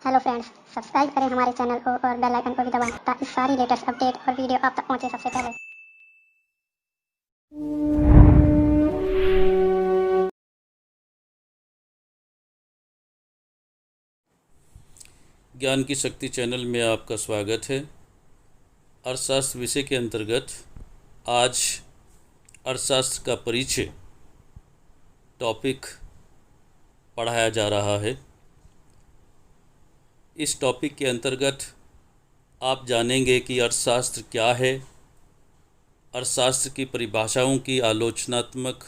Hello friends, subscribe करें हमारे channel को और बेल आइकन को भी दबाएं ताकि सारी लेटेस्ट अपडेट और वीडियो आप तक पहुंचे सबसे पहले। ज्ञान की शक्ति चैनल में आपका स्वागत है। अर्थशास्त्र विषय के अंतर्गत आज अर्थशास्त्र का परिचय टॉपिक पढ़ाया जा रहा है। इस टॉपिक के अंतर्गत आप जानेंगे कि अर्थशास्त्र क्या है, अर्थशास्त्र की परिभाषाओं की आलोचनात्मक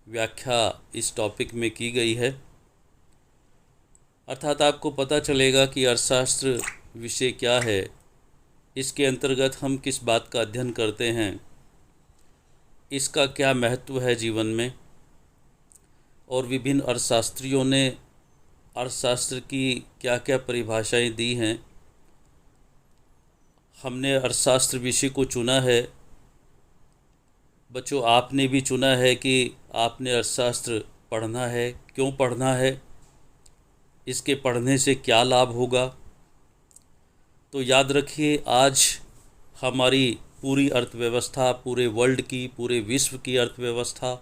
व्याख्या इस टॉपिक में की गई है। अर्थात आपको पता चलेगा कि अर्थशास्त्र विषय क्या है, इसके अंतर्गत हम किस बात का अध्ययन करते हैं, इसका क्या महत्व है जीवन में, और विभिन्न अर्थशास्त्रियों ने अर्थशास्त्र की क्या क्या परिभाषाएं दी हैं। हमने अर्थशास्त्र विषय को चुना है। बच्चों, आपने भी चुना है कि आपने अर्थशास्त्र पढ़ना है। क्यों पढ़ना है, इसके पढ़ने से क्या लाभ होगा। तो याद रखिए, आज हमारी पूरी अर्थव्यवस्था, पूरे वर्ल्ड की, पूरे विश्व की अर्थव्यवस्था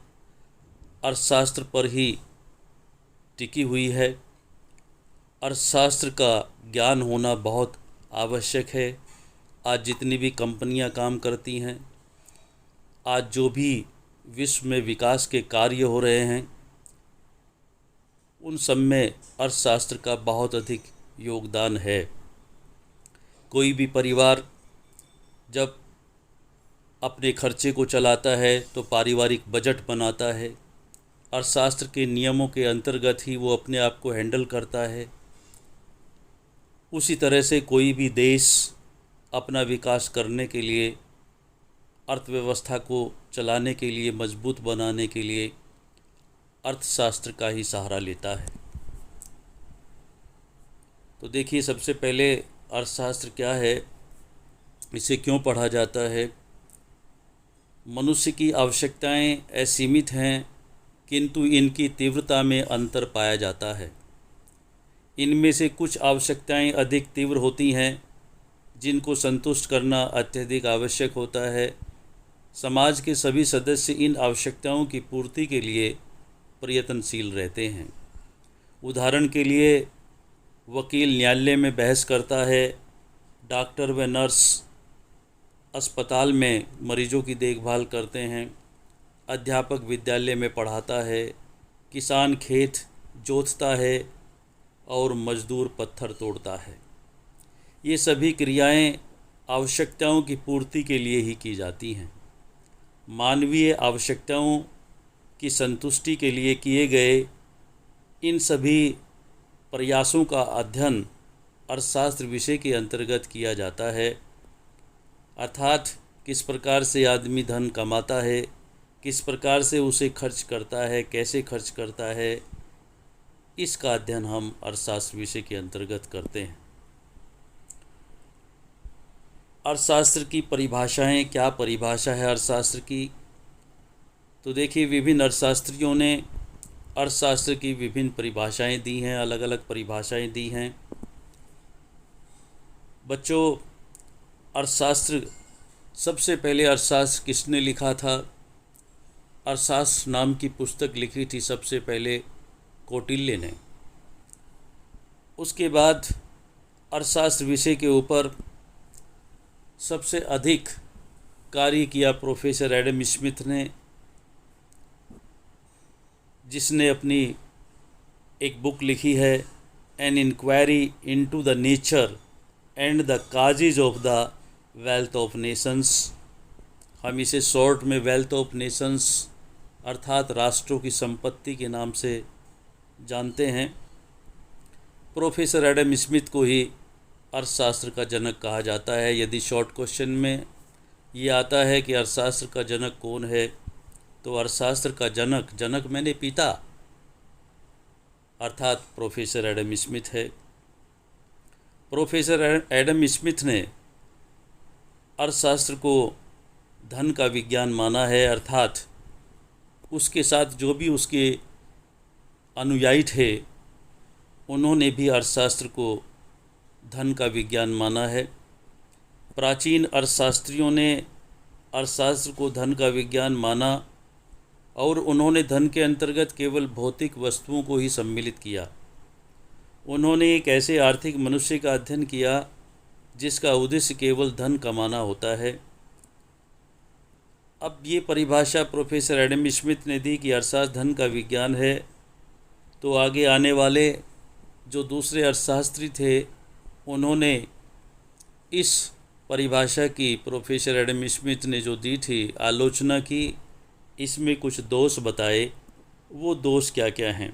अर्थशास्त्र पर ही टिकी हुई है। अर्थशास्त्र का ज्ञान होना बहुत आवश्यक है। आज जितनी भी कंपनियां काम करती हैं, आज जो भी विश्व में विकास के कार्य हो रहे हैं, उन सब में अर्थशास्त्र का बहुत अधिक योगदान है। कोई भी परिवार जब अपने खर्चे को चलाता है तो पारिवारिक बजट बनाता है। अर्थशास्त्र के नियमों के अंतर्गत ही वो अपने आप को हैंडल करता है। उसी तरह से कोई भी देश अपना विकास करने के लिए, अर्थव्यवस्था को चलाने के लिए, मजबूत बनाने के लिए अर्थशास्त्र का ही सहारा लेता है। तो देखिए, सबसे पहले अर्थशास्त्र क्या है, इसे क्यों पढ़ा जाता है। मनुष्य की आवश्यकताएं असीमित हैं, किंतु इनकी तीव्रता में अंतर पाया जाता है। इनमें से कुछ आवश्यकताएं अधिक तीव्र होती हैं, जिनको संतुष्ट करना अत्यधिक आवश्यक होता है। समाज के सभी सदस्य इन आवश्यकताओं की पूर्ति के लिए प्रयत्नशील रहते हैं। उदाहरण के लिए, वकील न्यायालय में बहस करता है, डॉक्टर व नर्स अस्पताल में मरीजों की देखभाल करते हैं, अध्यापक विद्यालय में पढ़ाता है, किसान खेत जोतता है और मजदूर पत्थर तोड़ता है। ये सभी क्रियाएं आवश्यकताओं की पूर्ति के लिए ही की जाती हैं। मानवीय आवश्यकताओं की संतुष्टि के लिए किए गए इन सभी प्रयासों का अध्ययन अर्थशास्त्र विषय के अंतर्गत किया जाता है। अर्थात किस प्रकार से आदमी धन कमाता है, किस प्रकार से उसे खर्च करता है, कैसे खर्च करता है, इसका अध्ययन हम अर्थशास्त्र विषय के अंतर्गत करते हैं। अर्थशास्त्र की परिभाषाएं, क्या परिभाषा है अर्थशास्त्र की। तो देखिए, विभिन्न अर्थशास्त्रियों ने अर्थशास्त्र की विभिन्न परिभाषाएं दी हैं, अलग अलग परिभाषाएं दी हैं। बच्चों, अर्थशास्त्र, सबसे पहले अर्थशास्त्र किसने लिखा था। अर्थशास्त्र नाम की पुस्तक लिखी थी सबसे पहले कौटिल्य ने। उसके बाद अर्थशास्त्र विषय के ऊपर सबसे अधिक कार्य किया प्रोफेसर एडम स्मिथ ने, जिसने अपनी एक बुक लिखी है, an inquiry into the nature and the causes of the wealth of nations. हम इसे शॉर्ट में वेल्थ ऑफ नेशंस अर्थात राष्ट्रों की संपत्ति के नाम से जानते हैं। प्रोफेसर एडम स्मिथ को ही अर्थशास्त्र का जनक कहा जाता है। यदि शॉर्ट क्वेश्चन में ये आता है कि अर्थशास्त्र का जनक कौन है, तो अर्थशास्त्र का जनक, जनक मैंने पिता, अर्थात प्रोफेसर एडम स्मिथ है। प्रोफेसर एडम स्मिथ ने अर्थशास्त्र को धन का विज्ञान माना है, अर्थात उसके साथ जो भी उसके अनुयायी थे, उन्होंने भी अर्थशास्त्र को धन का विज्ञान माना है। प्राचीन अर्थशास्त्रियों ने अर्थशास्त्र को धन का विज्ञान माना और उन्होंने धन के अंतर्गत केवल भौतिक वस्तुओं को ही सम्मिलित किया। उन्होंने एक ऐसे आर्थिक मनुष्य का अध्ययन किया जिसका उद्देश्य केवल धन कमाना होता है। अब ये परिभाषा प्रोफेसर एडम स्मिथ ने दी कि अर्थशास्त्र धन का विज्ञान है, तो आगे आने वाले जो दूसरे अर्थशास्त्री थे उन्होंने इस परिभाषा की प्रोफेसर एडम स्मिथ ने जो दी थी आलोचना की, इसमें कुछ दोष बताए। वो दोष क्या क्या हैं?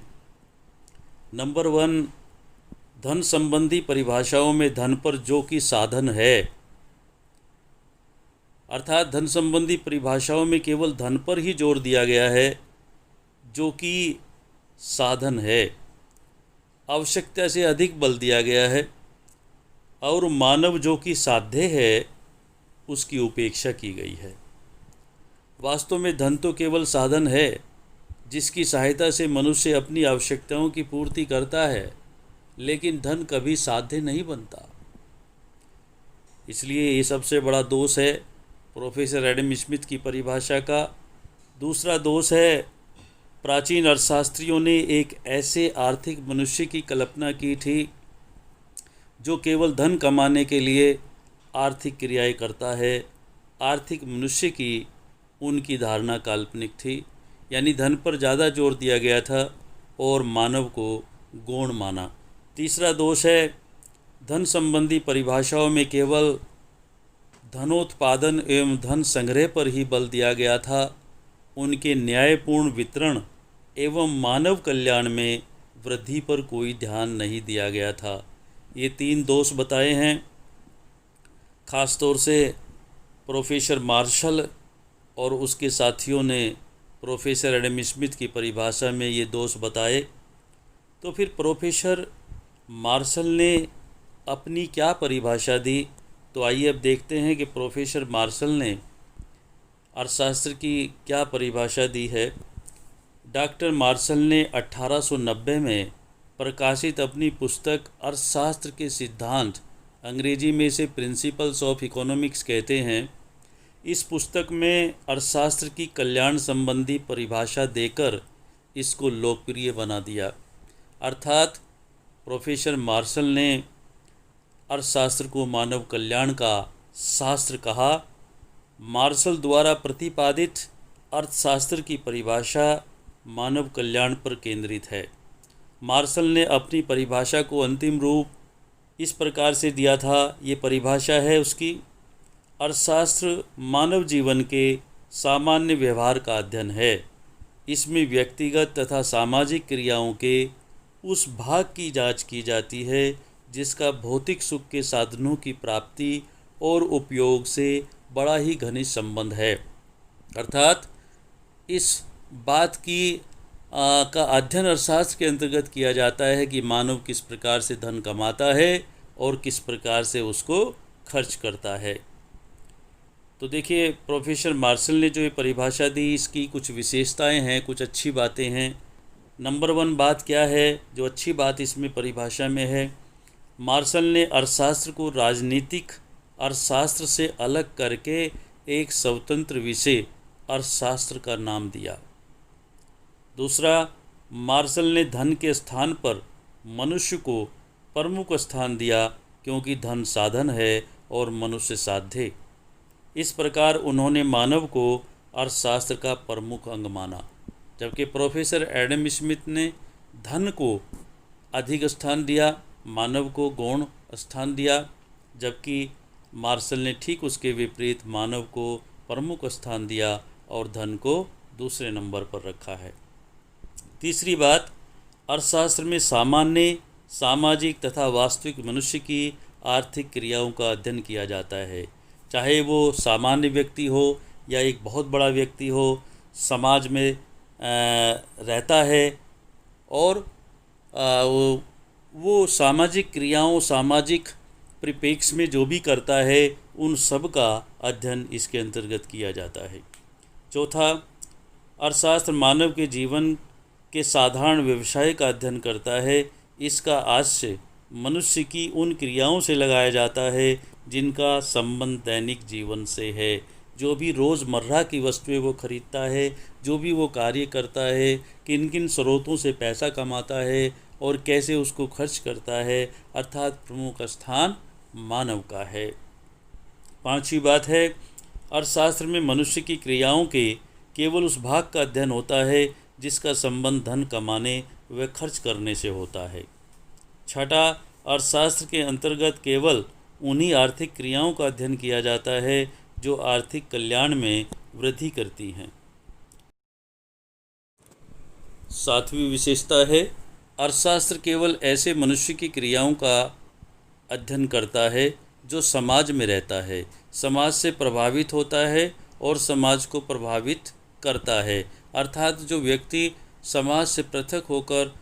नंबर 1, धन संबंधी परिभाषाओं में धन पर जो कि साधन है, अर्थात धन संबंधी परिभाषाओं में केवल धन पर ही जोर दिया गया है जो कि साधन है। आवश्यकता से अधिक बल दिया गया है और मानव जो कि साध्य है उसकी उपेक्षा की गई है। वास्तव में धन तो केवल साधन है जिसकी सहायता से मनुष्य अपनी आवश्यकताओं की पूर्ति करता है, लेकिन धन कभी साध्य नहीं बनता। इसलिए ये सबसे बड़ा दोष है प्रोफेसर एडम स्मिथ की परिभाषा का। दूसरा दोष है, प्राचीन अर्थशास्त्रियों ने एक ऐसे आर्थिक मनुष्य की कल्पना की थी जो केवल धन कमाने के लिए आर्थिक क्रियाएं करता है। आर्थिक मनुष्य की उनकी धारणा काल्पनिक थी, यानी धन पर ज़्यादा जोर दिया गया था और मानव को गौण माना। तीसरा दोष है, धन संबंधी परिभाषाओं में केवल धनोत्पादन एवं धन संग्रह पर ही बल दिया गया था। उनके न्यायपूर्ण वितरण एवं मानव कल्याण में वृद्धि पर कोई ध्यान नहीं दिया गया था। ये 3 दोष बताए हैं। ख़ास तौर से प्रोफेसर मार्शल और उसके साथियों ने प्रोफेसर एडम स्मिथ की परिभाषा में ये दोष बताए। तो फिर प्रोफेसर मार्शल ने अपनी क्या परिभाषा दी? तो आइए अब देखते हैं कि प्रोफेसर मार्शल ने अर्थशास्त्र की क्या परिभाषा दी है। डॉक्टर मार्शल ने 1890 में प्रकाशित अपनी पुस्तक अर्थशास्त्र के सिद्धांत, अंग्रेजी में इसे प्रिंसिपल्स ऑफ इकोनॉमिक्स कहते हैं, इस पुस्तक में अर्थशास्त्र की कल्याण संबंधी परिभाषा देकर इसको लोकप्रिय बना दिया। अर्थात प्रोफेसर मार्शल ने अर्थशास्त्र को मानव कल्याण का शास्त्र कहा। मार्शल द्वारा प्रतिपादित अर्थशास्त्र की परिभाषा मानव कल्याण पर केंद्रित है। मार्शल ने अपनी परिभाषा को अंतिम रूप इस प्रकार से दिया था। ये परिभाषा है उसकी, अर्थशास्त्र मानव जीवन के सामान्य व्यवहार का अध्ययन है। इसमें व्यक्तिगत तथा सामाजिक क्रियाओं के उस भाग की जांच की जाती है जिसका भौतिक सुख के साधनों की प्राप्ति और उपयोग से बड़ा ही घनिष्ठ संबंध है। अर्थात इस बात की का अध्ययन अर्थशास्त्र के अंतर्गत किया जाता है कि मानव किस प्रकार से धन कमाता है और किस प्रकार से उसको खर्च करता है। तो देखिए प्रोफेसर मार्शल ने जो ये परिभाषा दी, इसकी कुछ विशेषताएं हैं, कुछ अच्छी बातें हैं। नंबर 1 बात क्या है जो अच्छी बात इसमें परिभाषा में है? मार्शल ने अर्थशास्त्र को राजनीतिक अर्थशास्त्र से अलग करके एक स्वतंत्र विषय अर्थशास्त्र का नाम दिया। दूसरा, मार्शल ने धन के स्थान पर मनुष्य को प्रमुख स्थान दिया क्योंकि धन साधन है और मनुष्य साध्य। इस प्रकार उन्होंने मानव को अर्थशास्त्र का प्रमुख अंग माना, जबकि प्रोफेसर एडम स्मिथ ने धन को अधिक स्थान दिया, मानव को गौण स्थान दिया, जबकि मार्शल ने ठीक उसके विपरीत मानव को प्रमुख स्थान दिया और धन को दूसरे नंबर पर रखा है। तीसरी बात, अर्थशास्त्र में सामान्य, सामाजिक तथा वास्तविक मनुष्य की आर्थिक क्रियाओं का अध्ययन किया जाता है। चाहे वो सामान्य व्यक्ति हो या एक बहुत बड़ा व्यक्ति हो, समाज में रहता है और वो सामाजिक क्रियाओं, सामाजिक परिप्रेक्ष्य में जो भी करता है, उन सब का अध्ययन इसके अंतर्गत किया जाता है। चौथा, अर्थशास्त्र मानव के जीवन के साधारण व्यवसाय का अध्ययन करता है। इसका आश्रय मनुष्य की उन क्रियाओं से लगाया जाता है जिनका संबंध दैनिक जीवन से है। जो भी रोज़मर्रा की वस्तुएं वो खरीदता है, जो भी वो कार्य करता है, किन किन स्रोतों से पैसा कमाता है और कैसे उसको खर्च करता है, अर्थात प्रमुख स्थान मानव का है। पांचवी बात है, अर्थशास्त्र में मनुष्य की क्रियाओं के केवल उस भाग का अध्ययन होता है जिसका संबंध धन कमाने व खर्च करने से होता है। छठा, अर्थशास्त्र के अंतर्गत केवल उन्हीं आर्थिक क्रियाओं का अध्ययन किया जाता है जो आर्थिक कल्याण में वृद्धि करती हैं। सातवीं विशेषता है, अर्थशास्त्र केवल ऐसे मनुष्य की क्रियाओं का अध्ययन करता है जो समाज में रहता है, समाज से प्रभावित होता है और समाज को प्रभावित करता है। अर्थात जो व्यक्ति समाज से पृथक होकर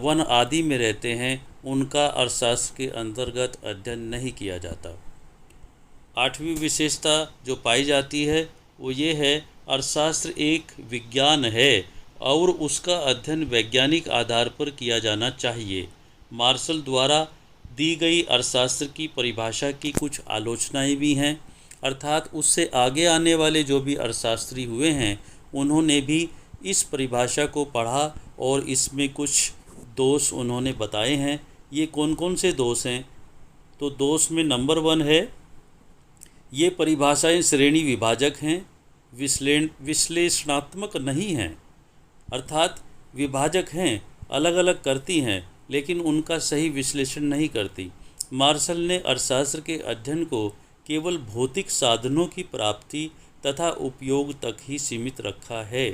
वन आदि में रहते हैं उनका अर्थशास्त्र के अंतर्गत अध्ययन नहीं किया जाता। आठवीं विशेषता जो पाई जाती है वो ये है, अर्थशास्त्र एक विज्ञान है और उसका अध्ययन वैज्ञानिक आधार पर किया जाना चाहिए। मार्शल द्वारा दी गई अर्थशास्त्र की परिभाषा की कुछ आलोचनाएं भी हैं, अर्थात उससे आगे आने वाले जो भी अर्थशास्त्री हुए हैं उन्होंने भी इस परिभाषा को पढ़ा और इसमें कुछ दोष उन्होंने बताए हैं। ये कौन कौन से दोष हैं? तो दोष में नंबर 1 है, ये परिभाषाएं श्रेणी विभाजक हैं, विश्लेषणात्मक नहीं हैं। अर्थात विभाजक हैं, अलग अलग करती हैं लेकिन उनका सही विश्लेषण नहीं करती। मार्शल ने अर्थशास्त्र के अध्ययन को केवल भौतिक साधनों की प्राप्ति तथा उपयोग तक ही सीमित रखा है,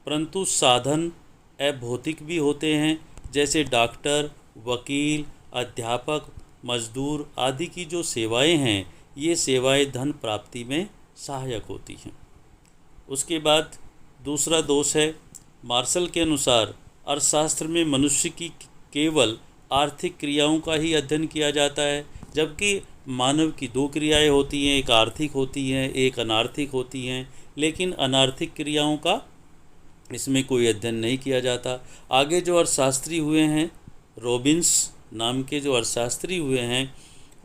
परंतु साधन अभौतिक भी होते हैं, जैसे डॉक्टर, वकील, अध्यापक, मजदूर आदि की जो सेवाएं हैं, ये सेवाएं धन प्राप्ति में सहायक होती हैं। उसके बाद दूसरा दोष है, मार्शल के अनुसार अर्थशास्त्र में मनुष्य की केवल आर्थिक क्रियाओं का ही अध्ययन किया जाता है, जबकि मानव की 2 क्रियाएं होती हैं, एक आर्थिक होती हैं, एक अनार्थिक होती हैं, लेकिन अनार्थिक क्रियाओं का इसमें कोई अध्ययन नहीं किया जाता। आगे जो अर्थशास्त्री हुए हैं, रॉबिन्स नाम के जो अर्थशास्त्री हुए हैं,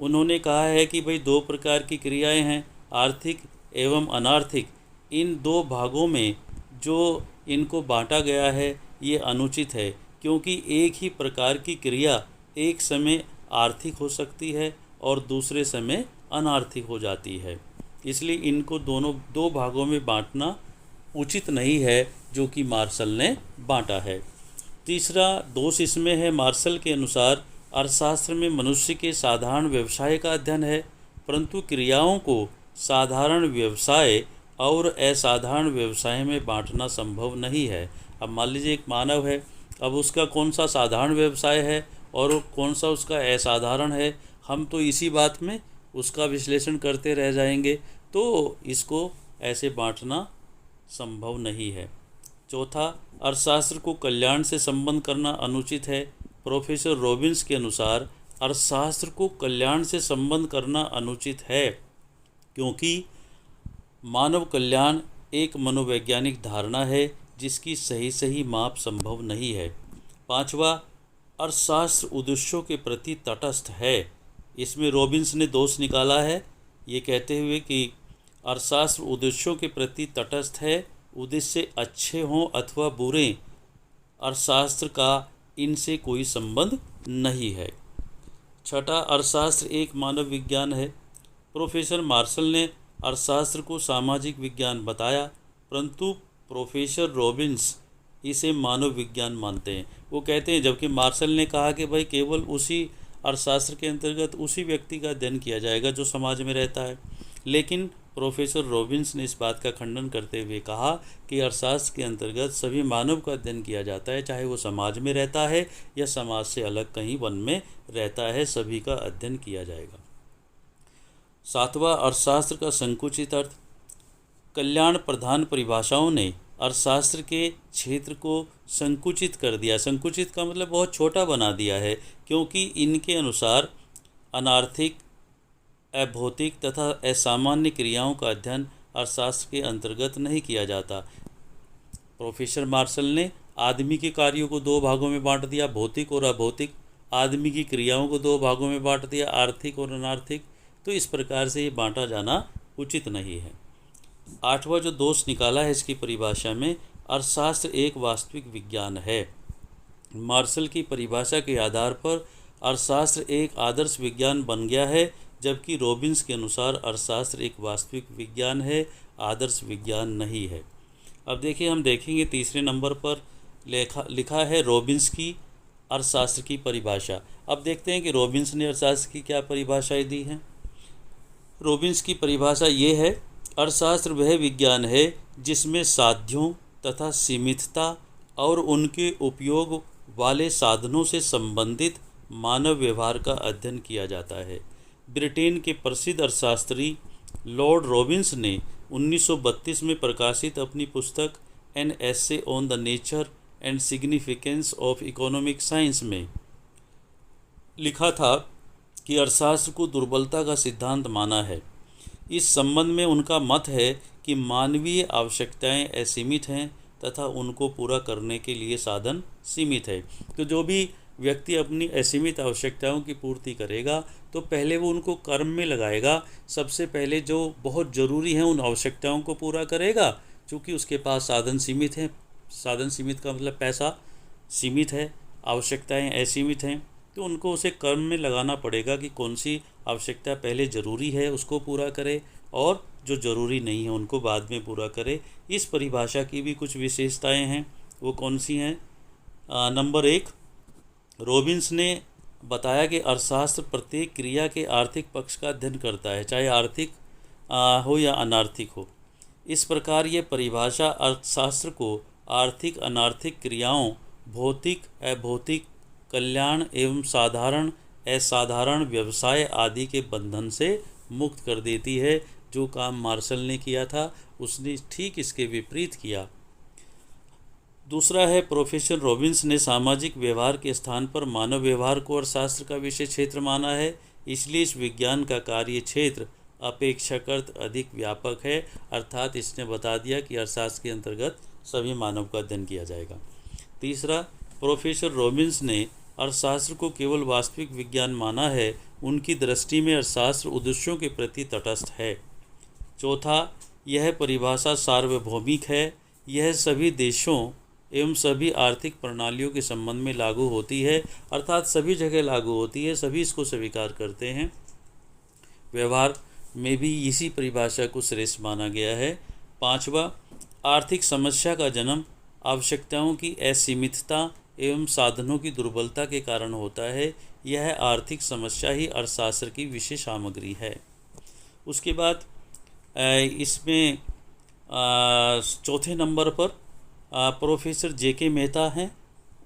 उन्होंने कहा है कि भाई 2 प्रकार की क्रियाएं हैं, आर्थिक एवं अनार्थिक। इन 2 भागों में जो इनको बांटा गया है ये अनुचित है, क्योंकि एक ही प्रकार की क्रिया एक समय आर्थिक हो सकती है और दूसरे समय अनार्थिक हो जाती है, इसलिए इनको दोनों 2 भागों में बांटना उचित नहीं है जो कि मार्शल ने बांटा है। तीसरा दोष इसमें है, मार्शल के अनुसार अर्थशास्त्र में मनुष्य के साधारण व्यवसाय का अध्ययन है, परंतु क्रियाओं को साधारण व्यवसाय और असाधारण व्यवसाय में बांटना संभव नहीं है। अब मान लीजिए एक मानव है, अब उसका कौन सा साधारण व्यवसाय है और कौन सा उसका असाधारण है, हम तो इसी बात में उसका विश्लेषण करते रह जाएंगे, तो इसको ऐसे बांटना संभव नहीं है। चौथा, अर्थशास्त्र को कल्याण से संबंध करना अनुचित है। प्रोफेसर रॉबिन्स के अनुसार अर्थशास्त्र को कल्याण से संबंध करना अनुचित है, क्योंकि मानव कल्याण एक मनोवैज्ञानिक धारणा है जिसकी सही माप संभव नहीं है। पांचवा, अर्थशास्त्र उद्देश्यों के प्रति तटस्थ है। इसमें रॉबिन्स ने दोष निकाला है, ये कहते हुए कि अर्थशास्त्र उद्देश्यों के प्रति तटस्थ है, उद्देश्य अच्छे हों अथवा बुरे, अर्थशास्त्र का इनसे कोई संबंध नहीं है। छठा, अर्थशास्त्र एक मानव विज्ञान है। प्रोफेसर मार्शल ने अर्थशास्त्र को सामाजिक विज्ञान बताया, परंतु प्रोफेसर रॉबिन्स इसे मानव विज्ञान मानते हैं। वो कहते हैं, जबकि मार्शल ने कहा कि भाई केवल उसी अर्थशास्त्र के अंतर्गत उसी व्यक्ति का अध्ययन किया जाएगा जो समाज में रहता है, लेकिन प्रोफेसर रॉबिन्स ने इस बात का खंडन करते हुए कहा कि अर्थशास्त्र के अंतर्गत सभी मानव का अध्ययन किया जाता है, चाहे वो समाज में रहता है या समाज से अलग कहीं वन में रहता है, सभी का अध्ययन किया जाएगा। सातवां, अर्थशास्त्र का संकुचित अर्थ। कल्याण प्रधान परिभाषाओं ने अर्थशास्त्र के क्षेत्र को संकुचित कर दिया। संकुचित का मतलब बहुत छोटा बना दिया है, क्योंकि इनके अनुसार अनार्थिक, अभौतिक तथा असामान्य क्रियाओं का अध्ययन अर्थशास्त्र के अंतर्गत नहीं किया जाता। प्रोफेसर मार्शल ने आदमी के कार्यों को 2 भागों में बांट दिया, भौतिक और अभौतिक, आदमी की क्रियाओं को दो भागों में बांट दिया, आर्थिक और अनार्थिक। तो इस प्रकार से ये बांटा जाना उचित नहीं है। आठवां जो दोष निकाला है इसकी परिभाषा में, अर्थशास्त्र एक वास्तविक विज्ञान है। मार्शल की परिभाषा के आधार पर अर्थशास्त्र एक आदर्श विज्ञान बन गया है, जबकि रॉबिन्स के अनुसार अर्थशास्त्र एक वास्तविक विज्ञान है, आदर्श विज्ञान नहीं है। अब देखिए, हम देखेंगे तीसरे नंबर पर लिखा है रॉबिन्स की अर्थशास्त्र की परिभाषा। अब देखते हैं कि रॉबिन्स ने अर्थशास्त्र की क्या परिभाषाएं दी हैं। रॉबिन्स की परिभाषा ये है, अर्थशास्त्र वह विज्ञान है जिसमें साध्यों तथा सीमितता और उनके उपयोग वाले साधनों से संबंधित मानव व्यवहार का अध्ययन किया जाता है। ब्रिटेन के प्रसिद्ध अर्थशास्त्री लॉर्ड रॉबिन्स ने 1932 में प्रकाशित अपनी पुस्तक an essay on the nature and significance of economic science में लिखा था कि अर्थशास्त्र को दुर्बलता का सिद्धांत माना है। इस संबंध में उनका मत है कि मानवीय आवश्यकताएं असीमित हैं तथा उनको पूरा करने के लिए साधन सीमित है। तो जो भी व्यक्ति अपनी असीमित आवश्यकताओं की पूर्ति करेगा तो पहले वो उनको कर्म में लगाएगा। सबसे पहले जो बहुत ज़रूरी है उन आवश्यकताओं को पूरा करेगा, क्योंकि उसके पास साधन सीमित हैं। साधन सीमित का मतलब पैसा सीमित है, आवश्यकताएं असीमित हैं, तो उनको उसे कर्म में लगाना पड़ेगा कि कौन सी आवश्यकता पहले ज़रूरी है उसको पूरा करे और जो ज़रूरी नहीं है उनको बाद में पूरा करे। इस परिभाषा की भी कुछ विशेषताएं हैं, वो कौन सी हैं। नंबर 1, रॉबिन्स ने बताया कि अर्थशास्त्र प्रत्येक क्रिया के आर्थिक पक्ष का अध्ययन करता है, चाहे आर्थिक हो या अनार्थिक हो। इस प्रकार ये परिभाषा अर्थशास्त्र को आर्थिक अनार्थिक क्रियाओं, भौतिक अभौतिक, कल्याण एवं साधारण असाधारण व्यवसाय आदि के बंधन से मुक्त कर देती है। जो काम मार्शल ने किया था उसने ठीक इसके विपरीत किया। दूसरा है, प्रोफेसर रॉबिन्स ने सामाजिक व्यवहार के स्थान पर मानव व्यवहार को अर्थशास्त्र का विषय क्षेत्र माना है, इसलिए इस विज्ञान का कार्य क्षेत्र अपेक्षाकृत अधिक व्यापक है। अर्थात इसने बता दिया कि अर्थशास्त्र के अंतर्गत सभी मानव का अध्ययन किया जाएगा। तीसरा, प्रोफेसर रॉबिन्स ने अर्थशास्त्र को केवल वास्तविक विज्ञान माना है, उनकी दृष्टि में अर्थशास्त्र उद्देश्यों के प्रति तटस्थ है। चौथा, यह परिभाषा सार्वभौमिक है, यह सभी देशों एवं सभी आर्थिक प्रणालियों के संबंध में लागू होती है, अर्थात सभी जगह लागू होती है, सभी इसको स्वीकार करते हैं। व्यवहार में भी इसी परिभाषा को श्रेष्ठ माना गया है। पांचवा, आर्थिक समस्या का जन्म आवश्यकताओं की असीमितता एवं साधनों की दुर्बलता के कारण होता है। यह आर्थिक समस्या ही अर्थशास्त्र की विषय सामग्री है। उसके बाद इसमें चौथे नंबर पर प्रोफेसर जेके मेहता हैं,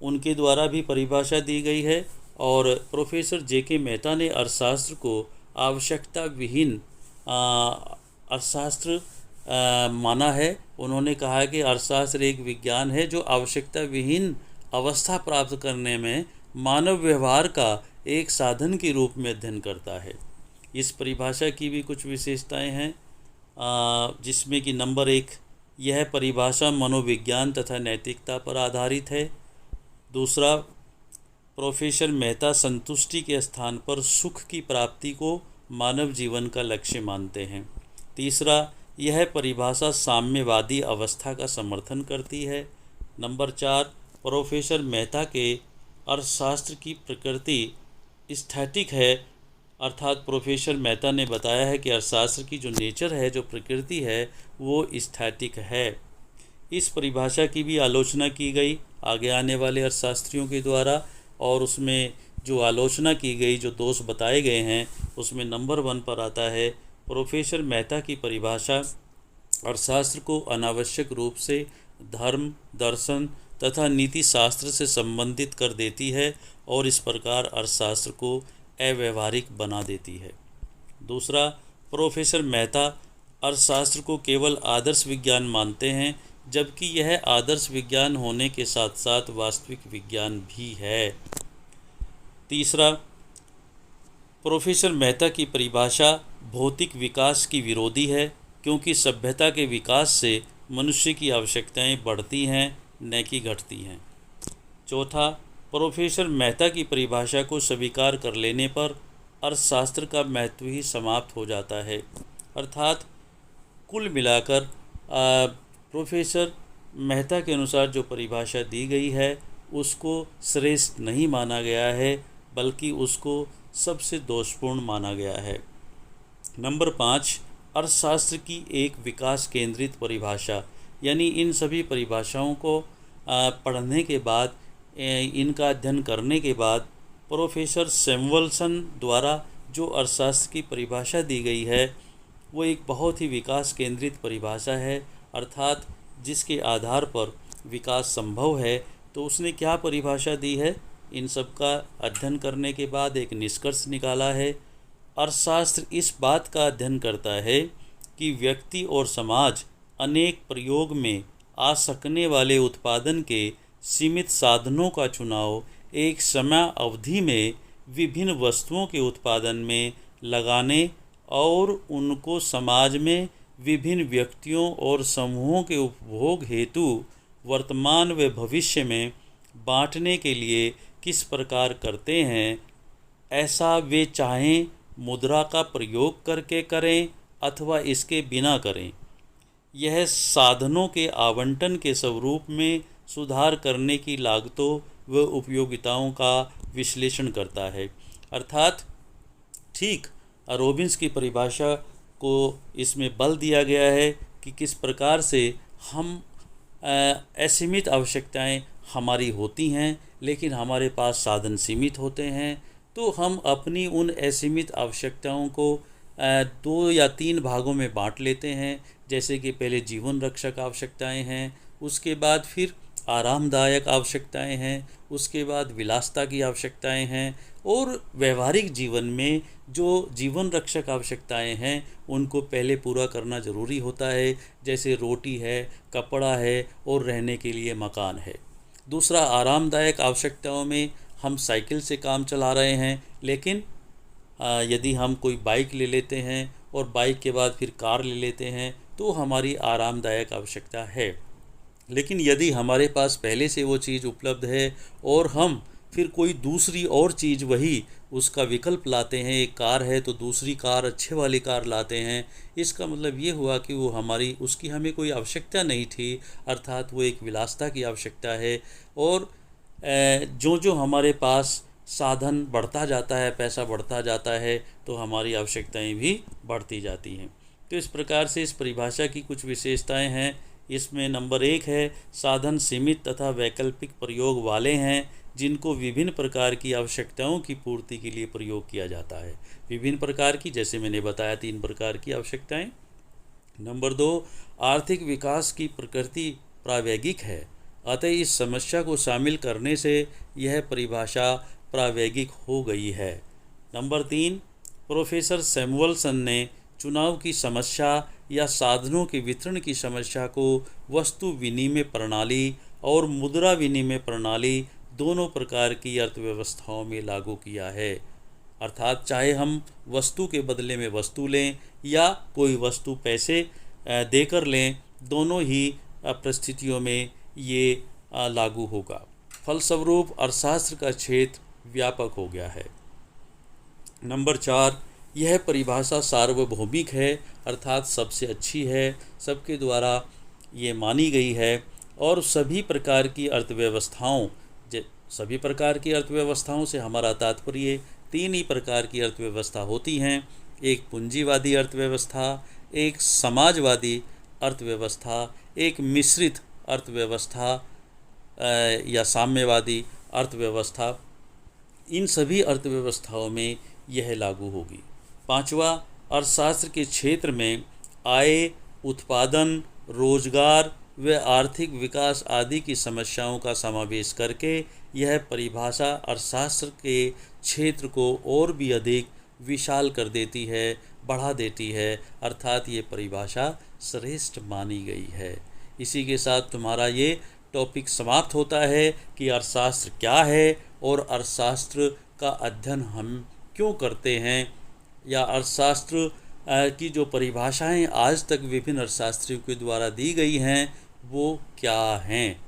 उनके द्वारा भी परिभाषा दी गई है। और प्रोफेसर जेके मेहता ने अर्थशास्त्र को आवश्यकता विहीन अर्थशास्त्र माना है। उन्होंने कहा कि अर्थशास्त्र एक विज्ञान है जो आवश्यकता विहीन अवस्था प्राप्त करने में मानव व्यवहार का एक साधन के रूप में अध्ययन करता है। इस परिभाषा की भी कुछ विशेषताएं हैं, जिसमें कि नंबर 1, यह परिभाषा मनोविज्ञान तथा नैतिकता पर आधारित है। दूसरा, प्रोफेसर मेहता संतुष्टि के स्थान पर सुख की प्राप्ति को मानव जीवन का लक्ष्य मानते हैं। तीसरा, यह परिभाषा साम्यवादी अवस्था का समर्थन करती है। नंबर 4, प्रोफेसर मेहता के अर्थशास्त्र की प्रकृति स्टैटिक है, अर्थात प्रोफेसर मेहता ने बताया है कि अर्थशास्त्र की जो नेचर है, जो प्रकृति है, वो स्टैटिक है। इस परिभाषा की भी आलोचना की गई आगे आने वाले अर्थशास्त्रियों के द्वारा, और उसमें जो आलोचना की गई, जो दोष बताए गए हैं, उसमें नंबर 1 पर आता है, प्रोफेसर मेहता की परिभाषा अर्थशास्त्र को अनावश्यक रूप से धर्म, दर्शन तथा नीति शास्त्र से संबंधित कर देती है और इस प्रकार अर्थशास्त्र को अव्यवहारिक बना देती है। दूसरा, प्रोफेसर मेहता अर्थशास्त्र को केवल आदर्श विज्ञान मानते हैं, जबकि यह आदर्श विज्ञान होने के साथ साथ वास्तविक विज्ञान भी है। तीसरा, प्रोफेसर मेहता की परिभाषा भौतिक विकास की विरोधी है, क्योंकि सभ्यता के विकास से मनुष्य की आवश्यकताएं बढ़ती हैं, न कि घटती हैं। चौथा, प्रोफेसर मेहता की परिभाषा को स्वीकार कर लेने पर अर्थशास्त्र का महत्व ही समाप्त हो जाता है। अर्थात कुल मिलाकर प्रोफेसर मेहता के अनुसार जो परिभाषा दी गई है उसको श्रेष्ठ नहीं माना गया है, बल्कि उसको सबसे दोषपूर्ण माना गया है। नंबर 5, अर्थशास्त्र की एक विकास केंद्रित परिभाषा। यानी इन सभी परिभाषाओं को पढ़ने के बाद, इनका अध्ययन करने के बाद प्रोफेसर सैमुअलसन द्वारा जो अर्थशास्त्र की परिभाषा दी गई है वो एक बहुत ही विकास केंद्रित परिभाषा है। अर्थात जिसके आधार पर विकास संभव है। तो उसने क्या परिभाषा दी है, इन सब का अध्ययन करने के बाद एक निष्कर्ष निकाला है। अर्थशास्त्र इस बात का अध्ययन करता है कि व्यक्ति और समाज अनेक प्रयोग में आ सकने वाले उत्पादन के सीमित साधनों का चुनाव एक समय अवधि में विभिन्न वस्तुओं के उत्पादन में लगाने और उनको समाज में विभिन्न व्यक्तियों और समूहों के उपभोग हेतु वर्तमान व भविष्य में बांटने के लिए किस प्रकार करते हैं, ऐसा वे चाहें मुद्रा का प्रयोग करके करें अथवा इसके बिना करें। यह साधनों के आवंटन के स्वरूप में सुधार करने की लागतों व उपयोगिताओं का विश्लेषण करता है। अर्थात ठीक रॉबिन्स की परिभाषा को इसमें बल दिया गया है कि किस प्रकार से हम असीमित आवश्यकताएं हमारी होती हैं, लेकिन हमारे पास साधन सीमित होते हैं। तो हम अपनी उन असीमित आवश्यकताओं को 2 या 3 भागों में बांट लेते हैं। जैसे कि पहले जीवन रक्षक आवश्यकताएं हैं, उसके बाद फिर आरामदायक आवश्यकताएं हैं, उसके बाद विलासिता की आवश्यकताएं हैं, और व्यवहारिक जीवन में जो जीवन रक्षक आवश्यकताएं हैं उनको पहले पूरा करना ज़रूरी होता है। जैसे रोटी है, कपड़ा है और रहने के लिए मकान है। दूसरा, आरामदायक आवश्यकताओं में हम साइकिल से काम चला रहे हैं, लेकिन यदि हम कोई बाइक ले लेते हैं और बाइक के बाद फिर कार ले लेते हैं तो हमारी आरामदायक आवश्यकता है। लेकिन यदि हमारे पास पहले से वो चीज़ उपलब्ध है और हम फिर कोई दूसरी और चीज़ वही उसका विकल्प लाते हैं, एक कार है तो दूसरी कार अच्छे वाली कार लाते हैं, इसका मतलब ये हुआ कि वो उसकी हमें कोई आवश्यकता नहीं थी। अर्थात वो एक विलासिता की आवश्यकता है। और जो जो हमारे पास साधन बढ़ता जाता है, पैसा बढ़ता जाता है, तो हमारी आवश्यकताएं भी बढ़ती जाती हैं। तो इस प्रकार से इस परिभाषा की कुछ विशेषताएं हैं। इसमें नंबर 1 है, साधन सीमित तथा वैकल्पिक प्रयोग वाले हैं जिनको विभिन्न प्रकार की आवश्यकताओं की पूर्ति के लिए प्रयोग किया जाता है। विभिन्न प्रकार की, जैसे मैंने बताया 3 प्रकार की आवश्यकताएं। नंबर 2, आर्थिक विकास की प्रकृति प्रावैगिक है, अतः इस समस्या को शामिल करने से यह परिभाषा प्रावैगिक हो गई है। नंबर 3, प्रोफेसर सैमुअलसन ने चुनाव की समस्या या साधनों के वितरण की समस्या को वस्तु विनिमय प्रणाली और मुद्रा विनिमय प्रणाली दोनों प्रकार की अर्थव्यवस्थाओं में लागू किया है। अर्थात चाहे हम वस्तु के बदले में वस्तु लें या कोई वस्तु पैसे देकर लें, दोनों ही परिस्थितियों में ये लागू होगा। फलस्वरूप अर्थशास्त्र का क्षेत्र व्यापक हो गया है। नंबर 4, यह परिभाषा सार्वभौमिक है, अर्थात सबसे अच्छी है, सबके द्वारा ये मानी गई है और सभी प्रकार की अर्थव्यवस्थाओं से हमारा तात्पर्य 3 ही प्रकार की अर्थव्यवस्था होती हैं। एक पूंजीवादी अर्थव्यवस्था, एक समाजवादी अर्थव्यवस्था, एक मिश्रित अर्थव्यवस्था या साम्यवादी अर्थव्यवस्था। इन सभी अर्थव्यवस्थाओं में यह लागू होगी। 5वां, अर्थशास्त्र के क्षेत्र में आय, उत्पादन, रोजगार व आर्थिक विकास आदि की समस्याओं का समावेश करके यह परिभाषा अर्थशास्त्र के क्षेत्र को और भी अधिक विशाल कर देती है, बढ़ा देती है। अर्थात ये परिभाषा श्रेष्ठ मानी गई है। इसी के साथ तुम्हारा ये टॉपिक समाप्त होता है कि अर्थशास्त्र क्या है और अर्थशास्त्र का अध्ययन हम क्यों करते हैं, या अर्थशास्त्र की जो परिभाषाएं आज तक विभिन्न अर्थशास्त्रियों के द्वारा दी गई हैं वो क्या हैं।